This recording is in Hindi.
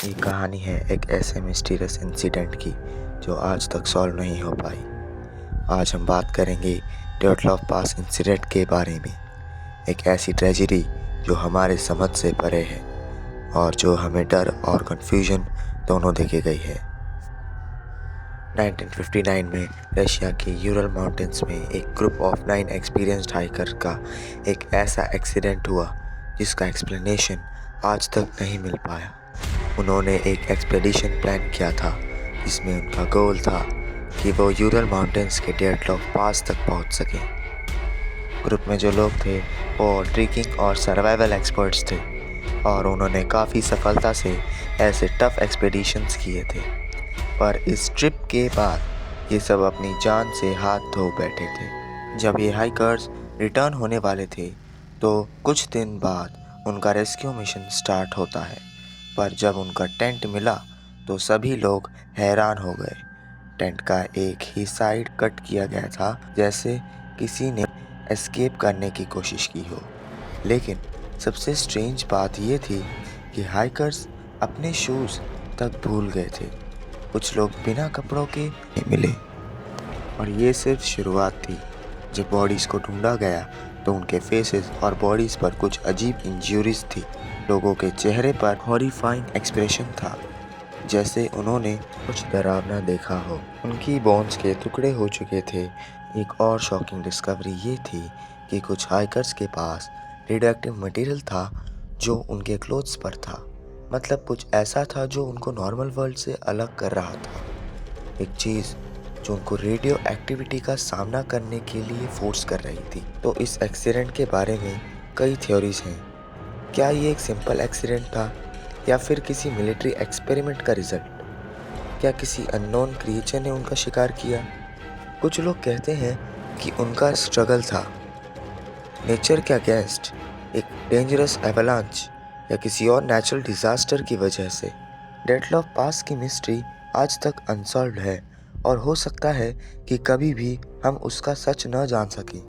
ये कहानी है एक ऐसे मिस्टीरियस इंसिडेंट की जो आज तक सॉल्व नहीं हो पाई। आज हम बात करेंगे डेटलॉफ पास इंसिडेंट के बारे में, एक ऐसी ट्रेजेडी जो हमारे समझ से परे है और जो हमें डर और कन्फ्यूजन दोनों देके गई है। 1959 में रशिया के यूरल माउंटेन्स में एक ग्रुप ऑफ 9 एक्सपीरियंस्ड हाइकर का एक ऐसा एक्सीडेंट हुआ जिसका एक्सप्लेनेशन आज तक नहीं मिल पाया। उन्होंने एक एक्सपेडिशन प्लान किया था जिसमें उनका गोल था कि वो यूरल माउंटेन्स के डेटलॉफ पास तक पहुंच सकें। ग्रुप में जो लोग थे वो ट्रेकिंग और सर्वाइवल एक्सपर्ट्स थे और उन्होंने काफ़ी सफलता से ऐसे टफ एक्सपेडिशंस किए थे। पर इस ट्रिप के बाद ये सब अपनी जान से हाथ धो बैठे थे। जब ये हाइकर्स रिटर्न होने वाले थे तो कुछ दिन बाद उनका रेस्क्यू मिशन स्टार्ट होता है। पर जब उनका टेंट मिला तो सभी लोग हैरान हो गए। टेंट का एक ही साइड कट किया गया था, जैसे किसी ने एस्केप करने की कोशिश की हो। लेकिन सबसे स्ट्रेंज बात ये थी कि हाइकर्स अपने शूज़ तक भूल गए थे। कुछ लोग बिना कपड़ों के मिले और ये सिर्फ शुरुआत थी। जब बॉडीज़ को ढूंढा गया तो उनके फेसेस और बॉडीज़ पर कुछ अजीब इंजरीज थी। लोगों के चेहरे पर हॉरिफाइंग एक्सप्रेशन था, जैसे उन्होंने कुछ डरावना देखा हो। उनकी बोन्स के टुकड़े हो चुके थे। एक और शॉकिंग डिस्कवरी ये थी कि कुछ हाइकर्स के पास रेडियोएक्टिव मटेरियल था जो उनके क्लोथ्स पर था। मतलब कुछ ऐसा था जो उनको नॉर्मल वर्ल्ड से अलग कर रहा था, एक चीज़ जो उनको रेडियो एक्टिविटी का सामना करने के लिए फोर्स कर रही थी। तो इस एक्सीडेंट के बारे में कई थ्योरीज हैं। क्या ये एक सिंपल एक्सीडेंट था या फिर किसी मिलिट्री एक्सपेरिमेंट का रिजल्ट? क्या किसी अननोन क्रिएचर ने उनका शिकार किया? कुछ लोग कहते हैं कि उनका स्ट्रगल था नेचर के अगेंस्ट, एक डेंजरस एवलांच या किसी और नेचुरल डिजास्टर की वजह से। डेटलॉफ पास की मिस्ट्री आज तक अनसॉल्व्ड है और हो सकता है कि कभी भी हम उसका सच न जान सकें।